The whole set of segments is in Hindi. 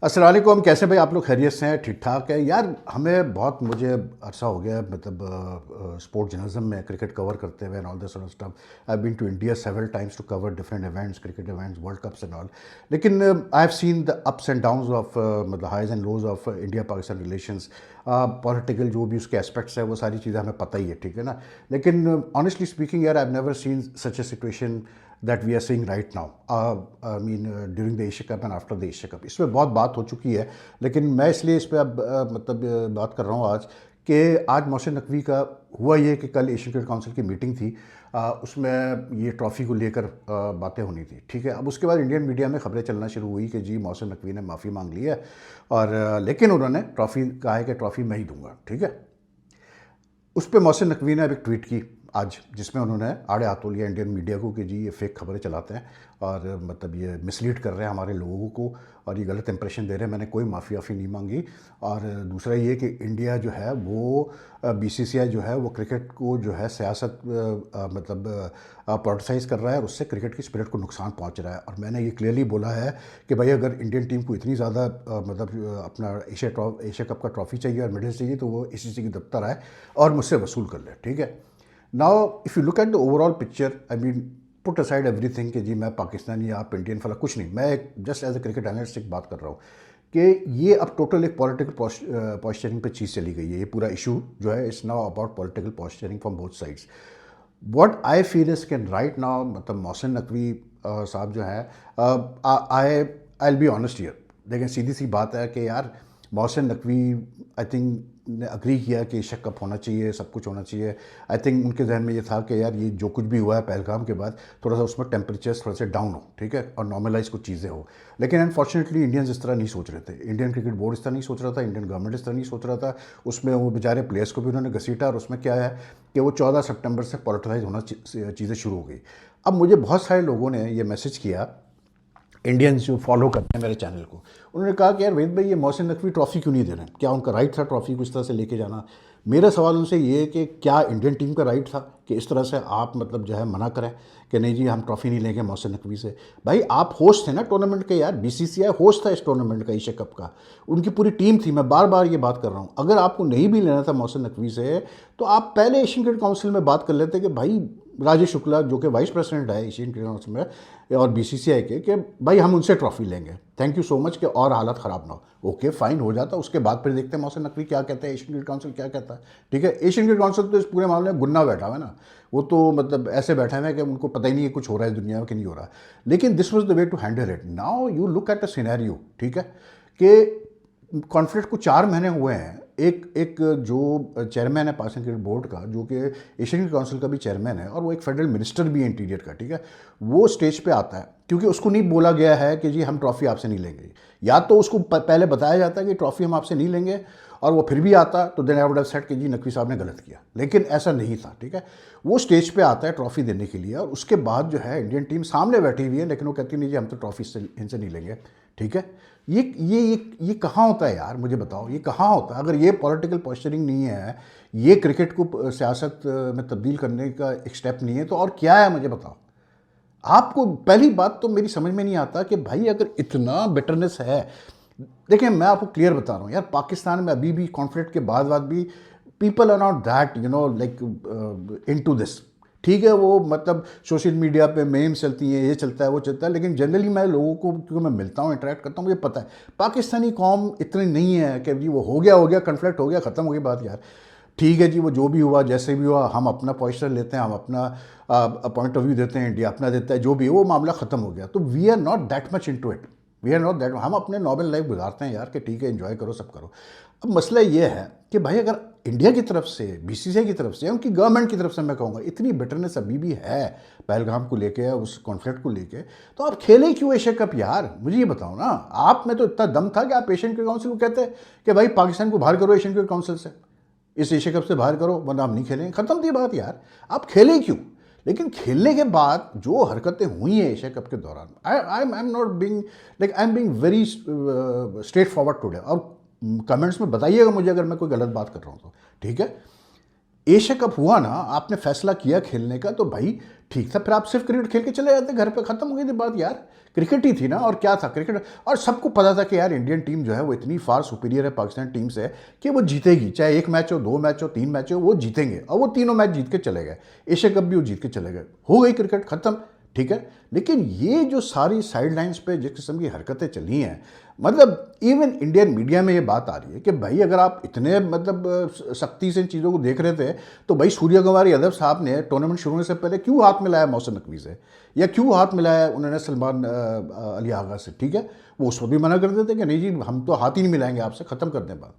अस्सलाम वालेकुम। कैसे भाई आप लोग? खैरियत से हैं? ठीक ठाक है यार। हमें बहुत मुझे अरसा हो गया मतलब स्पोर्ट जर्नलिज्म में क्रिकेट कवर करते हुए and all this stuff. I been to India several times to cover different events, cricket events, world cups and all. लेकिन I have seen the ups and downs of मतलब highs and lows of India Pakistan relations. Political जो भी उसके एस्पेक्ट्स है वो सारी चीज़ें हमें पता ही है, ठीक है ना। लेकिन ऑनेस्टली स्पीकिंग यार, I have never seen such A situation that we are seeing right now. I mean during the Asia Cup and after the Asia Cup, इसमें बहुत बात हो चुकी है। लेकिन मैं इसलिए इस पर अब मतलब बात कर रहा हूँ आज कि आज मोहसिन नकवी का हुआ ये कि कल एशियन क्रिकेट काउंसिल की मीटिंग थी। उसमें ये ट्रॉफ़ी को लेकर बातें होनी थी, ठीक है। अब उसके बाद इंडियन मीडिया में खबरें चलना शुरू हुई कि जी मोहसिन नकवी ने माफ़ी मांग ली है और लेकिन उन्होंने ट्रॉफ़ी कहा है कि ट्रॉफ़ी मैं ही दूंगा, ठीक है। उस पर मोहसिन नकवी ने अब एक ट्वीट की आज, जिसमें उन्होंने आड़े हाथों लिया इंडियन मीडिया को कि जी ये फेक खबरें चलाते हैं और मतलब ये मिसलीड कर रहे हैं हमारे लोगों को और ये गलत इंप्रेशन दे रहे हैं। मैंने कोई माफ़ी वाफ़ी नहीं मांगी। और दूसरा ये कि इंडिया जो है वो बीसीसीआई जो है वो क्रिकेट को जो है सियासत मतलब पॉलिटिसाइज़ कर रहा है और उससे क्रिकेट की स्पिरिट को नुकसान पहुंच रहा है। और मैंने ये क्लियरली बोला है कि भाई अगर इंडियन टीम को इतनी ज़्यादा मतलब अपना एशिया कप का ट्रॉफ़ी चाहिए और मेडल चाहिए तो वो ACC की दफ्तर आए और मुझसे वसूल कर ले, ठीक है। Now if you look at the overall picture, I mean put aside everything कि जी मैं पाकिस्तानी या आप इंडियन फला कुछ नहीं, मैं एक just as a cricket analyst एक बात कर रहा हूँ कि ये अब टोटल एक पॉलिटिकल पॉस्चरिंग पे चीज़ चली गई है। ये पूरा इशू जो है it's now about political posturing from both sides. What I feel is can write now मतलब मोहसिन नकवी साहब जो है, I will be honest here. लेकिन सीधी सी बात है कि यार मोहसिन नकवी आई थिंक ने अग्री किया कि एशिया कप होना चाहिए, सब कुछ होना चाहिए। आई थिंक उनके जहन में ये था कि यार ये जो कुछ भी हुआ है पहलगाम के बाद थोड़ा सा उसमें टेम्परेचर्स थोड़ा सा डाउन हो, ठीक है, और नॉर्मलाइज कुछ चीज़ें हो। लेकिन अनफॉर्चुनेटली इंडियंस इस तरह नहीं सोच रहे थे। इंडियन क्रिकेट बोर्ड इस तरह नहीं सोच रहा था, इंडियन गवर्नमेंट इस तरह नहीं सोच रहा था। उसमें वो बेचारे प्लेयर्स को भी उन्होंने घसीटा और उसमें क्या है कि वो 14 सितंबर से पॉलिटिसाइज होना चीज़ें शुरू हो गई। अब मुझे बहुत सारे लोगों ने ये मैसेज किया, इंडियंस जो फॉलो करते हैं मेरे चैनल को, उन्होंने कहा कि यार वेद भाई ये मोहसिन नकवी ट्रॉफ़ी क्यों नहीं दे रहे हैं? क्या उनका राइट था ट्रॉफ़ी को इस तरह से लेके जाना? मेरा सवाल उनसे ये है कि क्या इंडियन टीम का राइट था कि इस तरह से आप मतलब जो है मना करें कि नहीं जी हम ट्रॉफ़ी नहीं लेंगे मोहसिन नकवी से? भाई आप होस्ट थे ना टूर्नामेंट के यार, BCCI होस्ट था इस टूर्नामेंट का, एशिया कप का। उनकी पूरी टीम थी। मैं बार बार ये बात कर रहा हूँ, अगर आपको नहीं भी लेना था मोहसिन नकवी से तो आप पहले एशियन क्रिकेट काउंसिल में बात कर लेते कि भाई राजेश शुक्ला जो कि वाइस प्रेसिडेंट है एशियन क्रिकेट काउंसिल में और BCCI के, कि भाई हम उनसे ट्रॉफी लेंगे, थैंक यू सो मच कि और हालत ख़राब ना हो। ओके फाइन, हो जाता। उसके बाद फिर देखते हैं मोहसिन नकवी क्या कहते हैं, एशियन क्रिकेट काउंसिल क्या कहता है, ठीक है। एशियन क्रिकेट काउंसिल तो इस पूरे मामले में गुन्ना बैठा हुआ है ना, वो तो मतलब ऐसे बैठे हुए हैं कि उनको पता ही नहीं है कुछ हो रहा है दुनिया में कि नहीं हो रहा। लेकिन this was the way to handle it. Now you look at a scenario, ठीक है, कि कॉन्फ्लिक्ट को 4 महीने हुए हैं। एक जो चेयरमैन है पाकिस्तान क्रिकेट बोर्ड का, जो कि एशियन क्रिकेट काउंसिल का भी चेयरमैन है और वो एक फेडरल मिनिस्टर भी है इंटीरियर का, ठीक है, वो स्टेज पे आता है क्योंकि उसको नहीं बोला गया है कि जी हम ट्रॉफ़ी आपसे नहीं लेंगे। या तो उसको पहले बताया जाता है कि ट्रॉफ़ी हम आपसे नहीं लेंगे और वो फिर भी आता तो then I would have said कि जी नकवी साहब ने गलत किया। लेकिन ऐसा नहीं था, ठीक है। वो स्टेज पे आता है ट्रॉफ़ी देने के लिए और उसके बाद जो है इंडियन टीम सामने बैठी हुई है, लेकिन वो कहती नहीं जी हम तो ट्रॉफ़ी इनसे नहीं लेंगे, ठीक है। ये कहाँ होता है यार, मुझे बताओ ये कहाँ होता है? अगर ये पॉलिटिकल पोस्चरिंग नहीं है, ये क्रिकेट को सियासत में तब्दील करने का एक स्टेप नहीं है, तो और क्या है मुझे बताओ। आपको पहली बात तो मेरी समझ में नहीं आता कि भाई अगर इतना बिटरनेस है। देखिए मैं आपको क्लियर बता रहा हूँ यार, पाकिस्तान में अभी भी कॉन्फ्लिक्ट के बाद भी people are not that you know like into this, ठीक है। वो मतलब सोशल मीडिया पे मेम चलती हैं, ये चलता है वो चलता है, लेकिन जनरली मैं लोगों को क्योंकि मैं मिलता हूँ इंटरेक्ट करता हूँ, मुझे पता है पाकिस्तानी कौम इतनी नहीं है कि जी वो हो गया कन्फ्लिक्ट हो गया, ख़त्म हो गई बात यार, ठीक है जी वो जो भी हुआ जैसे भी हुआ, हम अपना पोजिशन लेते हैं, हम अपना पॉइंट ऑफ व्यू देते हैं, इंडिया अपना देता है, जो भी है वो मामला ख़त्म हो गया। तो we are not that much into it, we are not that, हम अपने नॉर्मल लाइफ गुजारते हैं यार कि ठीक है एंजॉय करो सब करो। अब मसला ये है कि भाई अगर इंडिया की तरफ से, BCCI की तरफ से, उनकी गवर्नमेंट की तरफ से मैं कहूँगा इतनी बिटरनेस अभी भी है पहलगाम को लेके, उस कॉन्फ्लिक्ट को लेके, तो आप खेले क्यों एशिया कप यार? मुझे ये बताओ ना। आप में तो इतना दम था कि आप एशियन क्रिकेट काउंसिल को कहते कि भाई पाकिस्तान को बाहर करो एशियन क्रिकेट काउंसिल से, इस एशिया कप से बाहर करो वरना हम नहीं खेलेंगे, खत्म थी बात यार। आप खेले क्यों? लेकिन खेलने के बाद जो हरकतें हुई हैं एशिया कप के दौरान, I am not being like, I am being very straight forward today. और कमेंट्स में बताइएगा मुझे अगर मैं कोई गलत बात कर रहा हूँ तो, ठीक है। एशिया कप हुआ ना, आपने फैसला किया खेलने का, तो भाई ठीक था, फिर आप सिर्फ क्रिकेट खेल के चले जाते घर पे, खत्म हो गई थी बात यार। क्रिकेट ही थी ना, और क्या था क्रिकेट। और सबको पता था कि यार इंडियन टीम जो है वो इतनी फार सुपीरियर है पाकिस्तान टीम से कि वो जीतेगी, चाहे एक मैच हो, दो मैच हो, तीन मैच हो, वो जीतेंगे। और वो तीनों मैच जीत के चले गए, एशिया कप भी वो जीत के चले गए, हो गई क्रिकेट खत्म। ठीक है, लेकिन ये जो सारी साइड लाइन्स पे जिस किस्म की हरकतें चली हैं, मतलब इवन इंडियन मीडिया में ये बात आ रही है कि भाई अगर आप इतने मतलब सख्ती से इन चीज़ों को देख रहे थे, तो भाई सूर्य कुमार यादव साहब ने टूर्नामेंट शुरू होने से पहले क्यों हाथ मिलाया मौसम नकवी से, या क्यों हाथ मिलाया उन्होंने सलमान अली आगा से। ठीक है, वो उस वक्त भी मना कर देते कि नहीं जी हम तो हाथ ही नहीं मिलाएंगे आपसे, ख़त्म कर दें बात।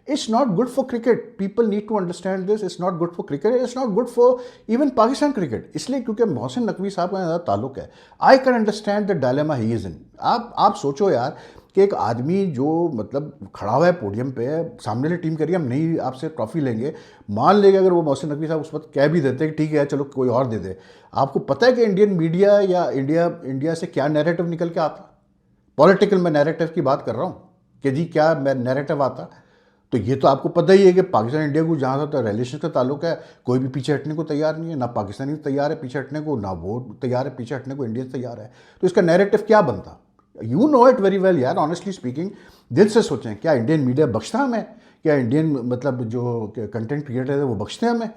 It's not good for cricket. People need to understand this. It's not good for cricket. It's not good for even Pakistan cricket. इसलिए क्योंकि मोहसिन नकवी साहब का ज़्यादा ताल्लुक है। I can understand the dilemma he is in. आप सोचो यार कि एक आदमी जो मतलब खड़ा हुआ है पोडियम पे, सामने वाली टीम कह रही है हम नहीं आपसे ट्रॉफी लेंगे, मान लेगा अगर वो मोहसिन नकवी साहब उस वक्त कह भी देते कि ठीक है चलो कोई और दे दे। आपको पता है कि इंडियन मीडिया या इंडिया से क्या नैरेटिव निकल के आता? पॉलिटिकल मैं नैरेटिव की बात कर रहा हूँ कि जी क्या नैरेटिव आता। तो ये तो आपको पता ही है कि पाकिस्तान इंडिया को जहाँ तक रिलेशन का ताल्लुक है, कोई भी पीछे हटने को तैयार नहीं है, ना पाकिस्तानी तैयार है पीछे हटने को, ना वो तैयार है पीछे हटने को, इंडियन तैयार है। तो इसका नैरेटिव क्या बनता? You know it very well यार, ऑनेस्टली स्पीकिंग, दिल से सोचें, क्या इंडियन मीडिया बख्शता हमें? क्या इंडियन मतलब जो कंटेंट क्रिएटर है वो बख्शते हैं हमें,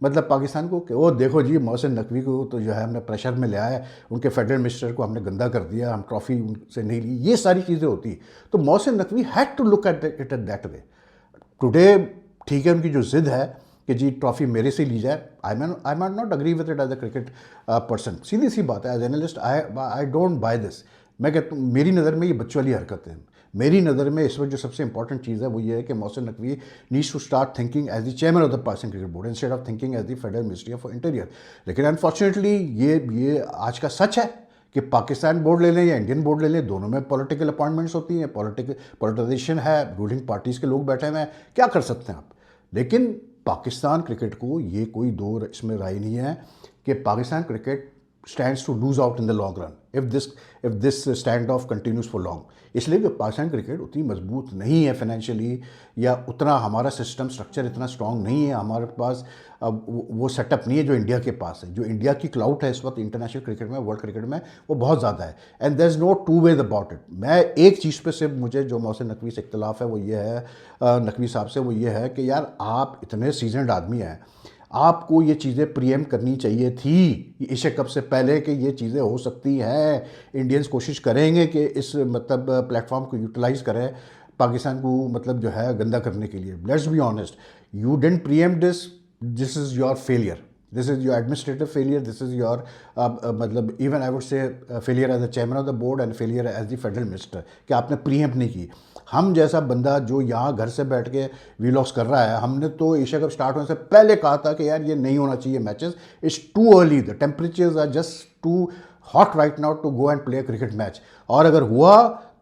मतलब पाकिस्तान को? कि वो देखो जी मोहसिन नकवी को तो जो है हमने प्रेशर में लिया है, उनके फेडरल मिनिस्टर को हमने गंदा कर दिया, हम ट्रॉफी उनसे नहीं ली, ये सारी चीज़ें होती। तो Mohsin Naqvi had to look at it at that way today. ठीक है, उनकी जो जिद है कि जी ट्रॉफी मेरे से ली जाए, I might not agree with it as a cricket person, सीधी सी बात है, as analyst I don't buy this. मैं कहता हूँ मेरी नज़र में ये बच्चों वाली हरकत है। मेरी नज़र में इस वक्त जो सबसे इंपॉर्टेंट चीज़ है वो ये है कि Mohsin Naqvi needs to start thinking as the chairman of the Pakistan cricket board instead of thinking as the federal ministry of interior. लेकिन अनफॉर्चुनेटली ये आज का सच है कि पाकिस्तान बोर्ड ले लें या इंडियन बोर्ड ले लें, दोनों में पॉलिटिकल अपॉइंटमेंट्स होती हैं, पॉलिटिशियन है, रूलिंग पार्टीज़ के लोग बैठे हुए हैं, क्या कर सकते हैं आप। लेकिन पाकिस्तान क्रिकेट को ये कोई दो इसमें राय नहीं है कि Pakistan cricket stands to lose out in the long run if this stand of continues for long. इसलिए कि पाकिस्तान क्रिकेट उतनी मजबूत नहीं है फाइनेंशियली, या उतना हमारा सिस्टम स्ट्रक्चर इतना स्ट्रांग नहीं है, हमारे पास अब वो सेटअप नहीं है जो इंडिया के पास है। जो इंडिया की क्लाउट है इस वक्त इंटरनेशनल क्रिकेट में, वर्ल्ड क्रिकेट में, वो बहुत ज़्यादा है, and there is no two way about it. मैं एक चीज़ पे सिर्फ मुझे जो मोहसिन नकवी से इख्तलाफ है वो ये है, नकवी साहब से, वो ये है कि यार आप इतने सीजनड आदमी हैं, आपको ये चीज़ें प्रीएम्प्ट करनी चाहिए थी एशिया कप से पहले कि ये चीज़ें हो सकती हैं, इंडियंस कोशिश करेंगे कि इस मतलब प्लेटफॉर्म को यूटिलाइज़ करें पाकिस्तान को मतलब जो है गंदा करने के लिए। Let's be honest, you didn't preempt this is your failure, this is your administrative failure, this is your मतलब even I would say failure as the chairman of the board and failure as the federal minister कि आपने प्रीएम्प्ट नहीं की। हम जैसा बंदा जो यहाँ घर से बैठ के वीलॉग्स कर रहा है, हमने तो एशिया कप स्टार्ट होने से पहले कहा था कि यार ये नहीं होना चाहिए matches, it's too early, the temperatures are just too hot right now to go and play cricket match. और अगर हुआ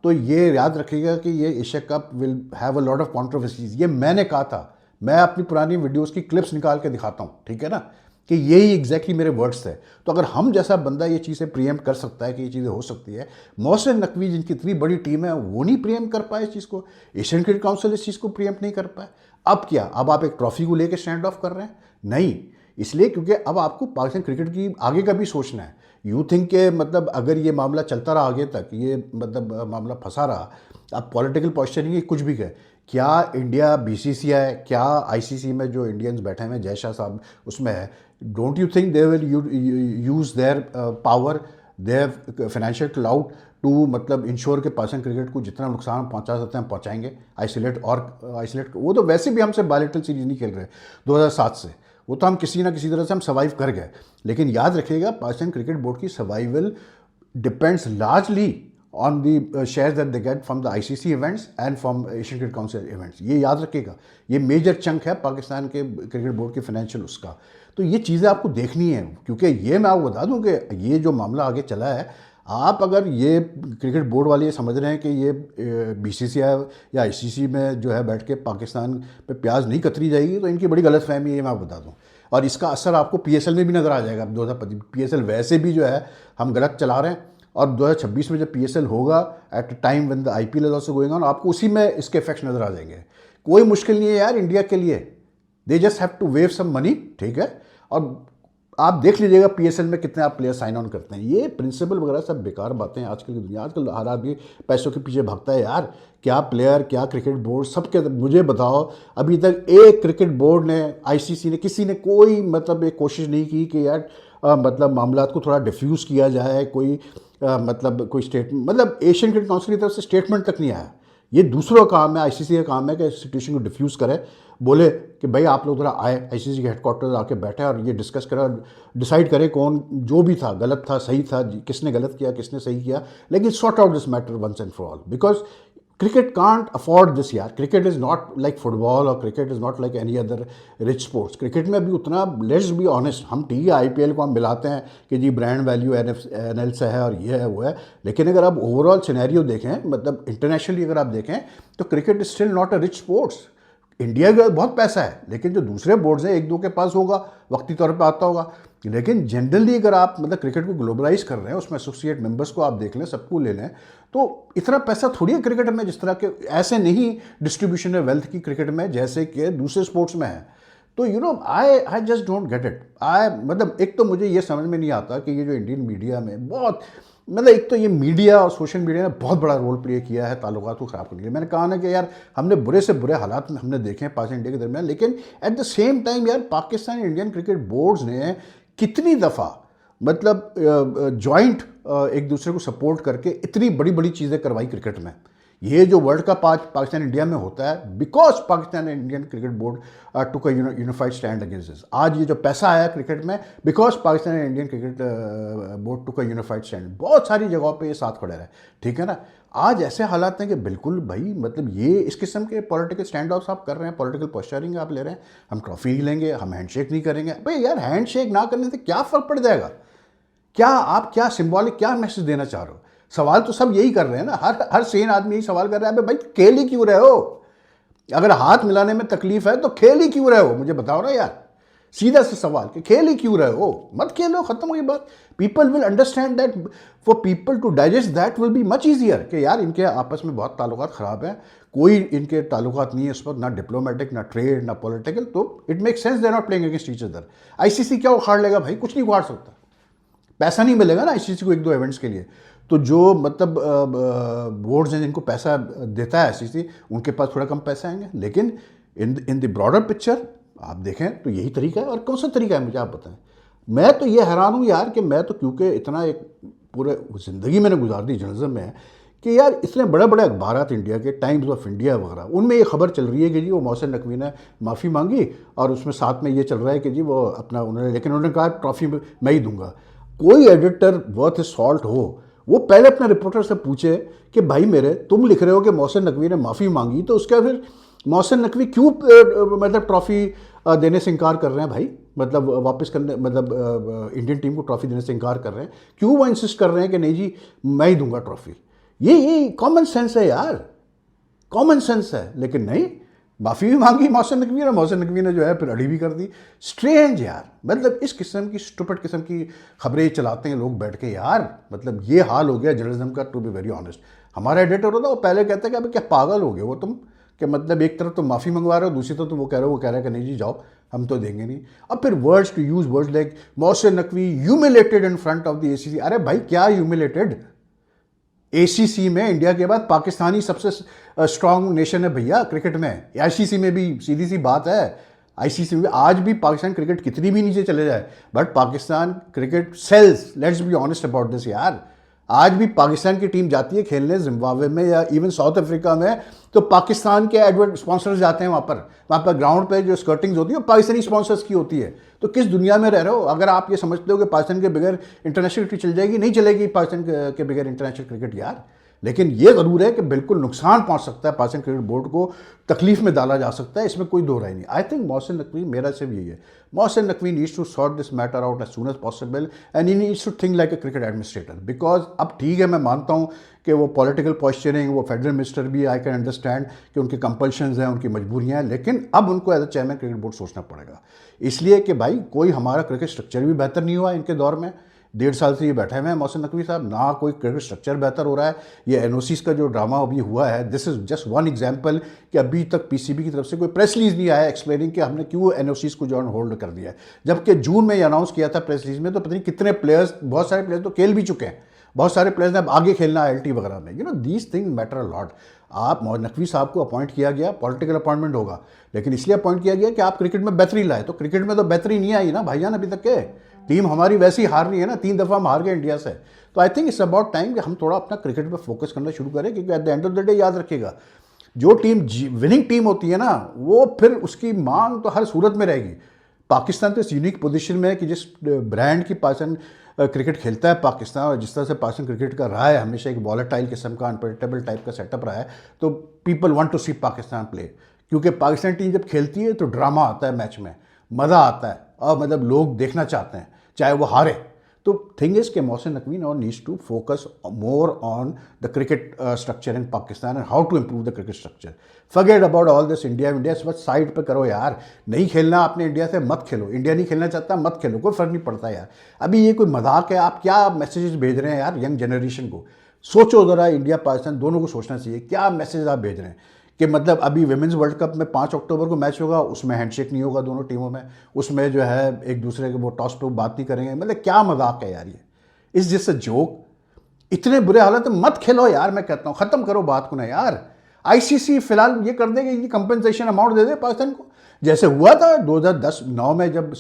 तो ये याद रखिएगा कि ये Asia cup will have a lot of controversies. ये मैंने कहा था, मैं अपनी पुरानी वीडियोस की क्लिप्स निकाल के दिखाता हूँ, ठीक है ना, कि यही एग्जैक्टली मेरे वर्ड्स थे। तो अगर हम जैसा बंदा ये चीज़ें प्रीएम्प्ट कर सकता है कि ये चीज़ें हो सकती है, मोहसिन नकवी जिनकी इतनी बड़ी टीम है वो नहीं प्रीएम्प्ट कर पाए इस चीज़ को, एशियन क्रिकेट काउंसिल इस चीज़ को प्रीएम्प्ट नहीं कर पाए। अब क्या, अब आप एक ट्रॉफी को लेकर स्टैंड ऑफ कर रहे हैं? नहीं, इसलिए क्योंकि अब आपको पाकिस्तान क्रिकेट की आगे का भी सोचना है। यू थिंक के मतलब अगर ये मामला चलता रहा आगे तक, ये मतलब मामला फंसा रहा, अब पॉलिटिकल पोस्चरिंग कुछ भी कहे, क्या इंडिया बीसीसीआई, क्या आईसीसी में जो इंडियंस बैठे हैं, जय शाह साहब उसमें है, don't you think they will use their power, their financial clout to मतलब इंश्योर के पाकिस्तान क्रिकेट को जितना नुकसान पहुंचा सकते हैं पहुंचाएंगे? आइसोलेट वो तो वैसे भी हमसे बायलैटरल सीरीज नहीं खेल रहे 2007 से, वो तो हम किसी ना किसी तरह से हम सर्वाइव कर गए। लेकिन याद रखिएगा पाकिस्तान क्रिकेट बोर्ड की survival depends largely on the share that they get from the ICC events and from Asian cricket council events. ये याद रखिएगा, ये मेजर चंक है पाकिस्तान के क्रिकेट बोर्ड के फाइनेंशियल उसका। तो ये चीज़ें आपको देखनी है, क्योंकि ये मैं आपको बता दूं कि ये जो मामला आगे चला है, आप अगर ये क्रिकेट बोर्ड वाले ये समझ रहे हैं कि ये बीसीसीआई या आईसीसी में जो है बैठ के पाकिस्तान पे प्याज नहीं कतरी जाएगी, तो इनकी बड़ी गलतफहमी है, ये मैं आपको बता दूं। और इसका असर आपको पीएसएल में भी नज़र आ जाएगा। 2025 पीएसएल वैसे भी जो है हम गलत चला रहे हैं, और 2026 में जब पीएसएल होगा at time when the IPL is also going on, आपको उसी में इसके इफेक्ट्स नज़र आ जाएंगे। कोई मुश्किल नहीं है यार इंडिया के लिए, they just have to wave some money, ठीक है। और आप देख लीजिएगा पीएसएल में कितने आप प्लेयर साइन ऑन करते हैं। ये प्रिंसिपल वगैरह सब बेकार बातें हैं आजकल की दुनिया। आजकल हर आदमी पैसों के पीछे भागता है यार। क्या प्लेयर, क्या क्रिकेट बोर्ड, सबके मुझे बताओ अभी तक एक क्रिकेट बोर्ड ने, आईसीसी ने, किसी ने कोई मतलब एक कोशिश नहीं की कि यार मतलब मामला को थोड़ा डिफ्यूज़ किया जाए। कोई मतलब कोई स्टेटमेंट, मतलब एशियन क्रिकेट काउंसिल की तरफ से स्टेटमेंट तक नहीं आया। ये दूसरों का काम है, आईसीसी का काम है कि सिचुएशन को डिफ्यूज़ करे, बोले कि भाई आप लोग थोड़ा आए आईसीसी के हेडक्वार्टर आके बैठे और ये डिस्कस करें और डिसाइड करें कौन जो भी था गलत था सही था, किसने गलत किया किसने सही किया, लेकिन sort out this matter once and for all. Because cricket can't afford this यार। Cricket is not like football और cricket is not like any other rich sports. Cricket में भी उतना, लेट्स बी ऑनेस्ट, हम ठीक है आईपीएल को हम मिलाते हैं कि जी ब्रांड वैल्यू एनएल से है और ये है वो है, लेकिन अगर आप ओवरऑल सिनेरियो देखें, मतलब इंटरनेशनली अगर आप देखें, तो cricket is still not a rich sports. India का बहुत पैसा है, लेकिन जो दूसरे बोर्ड्स हैं एक दो के पास होगा, वक्ती तौर पे आता होगा, लेकिन जनरली अगर आप मतलब क्रिकेट को ग्लोबलाइज कर रहे हैं, उसमें एसोसिएट मेंबर्स को आप देख लें, सबको ले लें, तो इतना पैसा थोड़ी है क्रिकेट में, जिस तरह के ऐसे नहीं डिस्ट्रीब्यूशन है वेल्थ की क्रिकेट में जैसे कि दूसरे स्पोर्ट्स में है। तो you know I just don't get it. मतलब एक तो मुझे ये समझ में नहीं आता कि ये जो इंडियन मीडिया में बहुत, मतलब एक तो ये मीडिया और सोशल मीडिया ने बहुत बड़ा रोल प्ले किया है ताल्लुकात को ख़राब करने के लिए। मैंने कहा ना कि यार हमने बुरे से बुरे हालात में हमने देखे हैं पाकिस्तान इंडिया के दरमियान, लेकिन एट द सेम टाइम यार पाकिस्तान इंडियन क्रिकेट बोर्ड्स ने कितनी दफ़ा मतलब जॉइंट एक दूसरे को सपोर्ट करके इतनी बड़ी बड़ी चीज़ें करवाई क्रिकेट में। ये जो वर्ल्ड कप आज पाकिस्तान इंडिया में होता है because Pakistan Indian cricket board took a unified stand against this. आज ये जो पैसा आया क्रिकेट में because Pakistan Indian cricket board took a unified stand. बहुत सारी जगहों पे ये साथ खड़े रहे, ठीक है ना। आज ऐसे हालात हैं कि बिल्कुल भाई मतलब ये इस किस्म के पॉलिटिकल स्टैंड ऑफ्स आप कर रहे हैं, पॉलिटिकल पोस्चरिंग आप ले रहे हैं, हम ट्रॉफी ही लेंगे, हम हैंडशेक नहीं करेंगे। भाई यार हैंडशेक ना करने से क्या फ़र्क पड़ जाएगा? क्या आप क्या सिंबॉलिक क्या मैसेज देना चाह रहे हो? सवाल तो सब यही कर रहे हैं ना, हर सेन आदमी यही सवाल कर रहा है, भाई खेल ही क्यों रहे हो? अगर हाथ मिलाने में तकलीफ है तो खेल ही क्यों रहे हो? मुझे बताओ ना यार, सीधा सा सवाल कि खेल ही क्यों रहे हो? मत खेलो, खत्म हो गई बात। People will understand that, for people to digest that will be much easier कि यार इनके आपस में बहुत ताल्लुकात ख़राब हैं, कोई इनके ताल्लुकात नहीं है इस वक्त, ना डिप्लोमेटिक ना ट्रेड ना पॉलिटिकल, तो it make sense they are not playing against each other. ICC क्या उखाड़ लेगा भाई? कुछ नहीं उखाड़ सकता, पैसा नहीं मिलेगा ना आईसीसी को एक दो इवेंट्स के लिए। तो जो मतलब बोर्ड्स हैं जिनको पैसा देता है आईसीसी, उनके पास थोड़ा कम पैसे आएंगे, लेकिन इन द ब्रॉडर पिक्चर आप देखें तो यही तरीका है। और कौन सा तरीका है मुझे आप बताएं? मैं तो ये हैरान हूँ यार कि मैं तो क्योंकि इतना एक पूरे ज़िंदगी मैंने गुजार दी जर्नलिज्म में कि यार इतने बड़े बड़े अखबार इंडिया के, टाइम्स ऑफ इंडिया वगैरह, उनमें ये खबर चल रही है कि जी वो मोहसिन नकवी ने माफ़ी मांगी और उसमें साथ में ये चल रहा है कि जी वो अपना उन्होंने, लेकिन उन्होंने कहा ट्रॉफी मैं ही दूंगा। कोई एडिटर वर्थ सॉल्ट हो वो पहले अपने रिपोर्टर से पूछे कि भाई मेरे तुम लिख रहे हो कि मोहसिन नकवी ने माफ़ी मांगी, तो उसका फिर मोहसिन नकवी क्यों मतलब ट्रॉफ़ी देने से इनकार कर रहे हैं भाई? मतलब वापस करने, मतलब इंडियन टीम को ट्रॉफ़ी देने से इनकार कर रहे हैं, क्यों वो इंसिस्ट कर रहे हैं कि नहीं जी मैं ही दूंगा ट्रॉफ़ी? ये कॉमन सेंस है यार, कॉमन सेंस है। लेकिन नहीं, माफ़ी भी मांगी मोहसिन नकवी ने, मोहसिन नकवी ने जो है फिर अड़ी भी कर दी। स्ट्रेंज यार, मतलब इस किस्म की स्टूपिड किस्म की खबरें चलाते हैं लोग बैठ के यार। मतलब ये हाल हो गया जर्नलिज्म का, टू बी वेरी ऑनेस्ट। हमारा एडिटर होता वो पहले कहता है कि अभी क्या पागल हो गए वो तुम, कि मतलब एक तरफ तो माफ़ी मंगवा रहे हो, दूसरी तरफ तो वो कह रहा है कि नहीं जी जाओ हम तो देंगे नहीं। अब फिर words to use words like Mohsin Naqvi humiliated in front of the ACC. अरे भाई क्या ह्यूमिलेटेड? एसीसी में इंडिया के बाद पाकिस्तानी सबसे स्ट्रांग नेशन है भैया क्रिकेट में। आईसीसी में भी सीधी सी बात है, आईसीसी में आज भी पाकिस्तान क्रिकेट कितनी भी नीचे चले जाए, but Pakistan cricket sells, let's be honest about this यार। आज भी पाकिस्तान की टीम जाती है खेलने जिम्बाब्वे में या इवन साउथ अफ्रीका में, तो पाकिस्तान के एडवर्ट स्पॉन्सर्स जाते हैं वहाँ पर ग्राउंड पे जो स्कर्टिंग्स होती है वो पाकिस्तानी स्पॉन्सर्स की होती है। तो किस दुनिया में रह रहे हो? अगर आप ये समझते हो कि पाकिस्तान के बगैर इंटरनेशनल क्रिकेट चल जाएगी, नहीं चलेगी पाकिस्तान के बगैर इंटरनेशनल क्रिकेट यार। लेकिन ये ज़रूर है कि बिल्कुल नुकसान पहुंच सकता है पाकिस्तान क्रिकेट बोर्ड को, तकलीफ में डाला जा सकता है, इसमें कोई दो राय नहीं। आई थिंक मोहसिन नकवी, मेरा सिर्फ यही है, Mohsin Naqvi needs to sort this matter out as soon as possible and he needs to think like a cricket administrator. Because अब ठीक है, मैं मानता हूँ कि वो पॉलिटिकल पॉस्चरिंग, वो फेडरल मिनिस्टर भी, आई कैन अंडरस्टैंड कि उनके कंपल्शंस हैं, उनकी मजबूरियाँ हैं, लेकिन अब उनको as a chairman cricket board सोचना पड़ेगा। इसलिए कि भाई कोई हमारा क्रिकेट स्ट्रक्चर भी बेहतर नहीं हुआ इनके दौर में, 1.5 साल से ये बैठे हुए हैं मोहसिन नकवी साहब, ना कोई क्रिकेट स्ट्रक्चर बेहतर हो रहा है। ये एनओसीज का जो ड्रामा अभी हुआ है, this is just one example कि अभी तक पीसीबी की तरफ से कोई प्रेस रिलीज नहीं आया एक्सप्लेनिंग कि हमने क्यों एनओसीज को जो ऑन होल्ड कर दिया है। जबकि जून में ये अनाउंस किया था प्रेस रिलीज में, तो पता नहीं कितने प्लेयर्स, बहुत सारे प्लेयर्स तो खेल भी चुके हैं, बहुत सारे प्लेयर्स ने अब आगे खेलना है एलटी वगैरह में। These thing matter a lot. आप नकवी साहब को अपॉइंट किया गया, पॉलिटिकल अपॉइंटमेंट होगा, लेकिन इसलिए अपॉइंट किया गया कि आप क्रिकेट में बेहतरी लाए। तो क्रिकेट में तो बेहतरी नहीं आई ना भाईजान अभी तक के। टीम हमारी वैसी हार रही है ना, 3 दफ़ा हम हार गए इंडिया से। तो I think it's about time कि हम थोड़ा अपना क्रिकेट पर फोकस करना शुरू करें, क्योंकि eight the end of the day याद रखिएगा, जो टीम विनिंग टीम होती है ना, वो फिर उसकी मांग तो हर सूरत में रहेगी। पाकिस्तान तो इस यूनिक पोजीशन में है कि जिस ब्रांड की पाकिस्तान क्रिकेट खेलता है पाकिस्तान, और जिस तरह से पाकिस्तान क्रिकेट का रहा है हमेशा एक वॉलेटाइल किस्म का, अनप्रेडिक्टेबल टाइप का सेटअप रहा है, तो people want to see Pakistan play. क्योंकि पाकिस्तान टीम जब खेलती है तो ड्रामा आता है मैच में, मज़ा आता है, और मतलब लोग देखना चाहते हैं चाहे वो हारे। तो थिंग इज के Mohsin Naqvi now needs to focus more on the cricket structure in Pakistan and how to improve the cricket structure. Forget about all this India India, बस साइड पे करो यार। नहीं खेलना आपने इंडिया से, मत खेलो। इंडिया नहीं खेलना चाहता, मत खेलो, कोई फर्क नहीं पड़ता यार। अभी ये कोई मजाक है? आप क्या मैसेजेस भेज रहे हैं यार यंग जनरेशन को? सोचो ज़रा, इंडिया पाकिस्तान दोनों को सोचना चाहिए क्या मैसेज आप भेज रहे हैं। कि मतलब अभी विमेंस वर्ल्ड कप में 5 अक्टूबर को मैच होगा, उसमें हैंडशेक नहीं होगा दोनों टीमों में, उसमें जो है एक दूसरे के वो टॉस पे बात नहीं करेंगे। मतलब क्या मजाक है यार ये, इस जैसे जोक। इतने बुरे हालत में मत खेलो यार, मैं कहता हूँ ख़त्म करो बात को ना यार। आईसीसी फिलहाल ये कर देगी, ये कंपनसेशन अमाउंट दे दे पाकिस्तान को, जैसे हुआ था 2010-9 में जब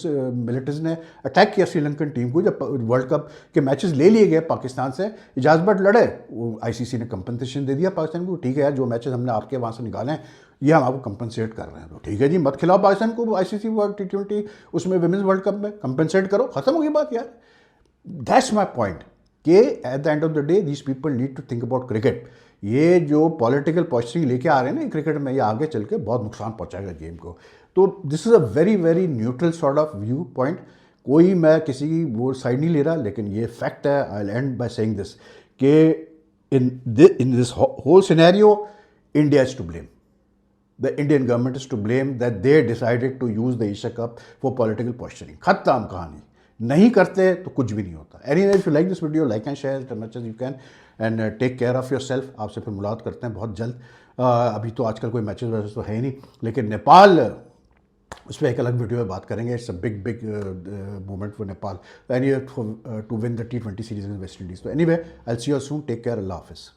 मिलिट्रीज ने अटैक किया श्रीलंकन टीम को, जब वर्ल्ड कप के मैचेस ले लिए गए पाकिस्तान से, इजाज़ बट लड़े, वो आईसीसी ने कंपनसेशन दे दिया पाकिस्तान को। ठीक है यार, जो मैचेस हमने आपके वहाँ से निकाले हैं ये हम आपको कंपनसेट कर रहे हैं, तो ठीक है जी, मत खिलाओ पाकिस्तान को आईसीसी वर्ल्ड T20 उसमें विमेंस वर्ल्ड कप में, कंपनसेट करो, ख़त्म होगी बात यार। दैट्स माई पॉइंट कि at the end of the day these people need to think about cricket. ये जो पॉलिटिकल पॉस्चरिंग लेके आ रहे हैं ना क्रिकेट में, ये आगे चल के बहुत नुकसान पहुंचाएगा गेम को। तो this is a very very neutral sort of view point. कोई मैं किसी की वो साइड नहीं ले रहा, लेकिन ये फैक्ट है। I will end by saying this कि in this whole scenario India is to blame. The Indian government is to blame that they decided to use the Asia Cup for political posturing. खत्म कहानी। नहीं करते तो कुछ भी नहीं होता। Anyway, if you like this video, like and share it as much as you can and take care of yourself. आपसे फिर मुलाकात करते हैं बहुत जल्द। अभी तो आजकल कोई मैचेस वैसे तो है ही नहीं, लेकिन नेपाल उस पर एक अलग वीडियो में बात करेंगे। It's a big big moment for Nepal anyway to win the T20 series in West Indies. तो anyway, I will see you soon, take care, अल्लाह हाफिज़।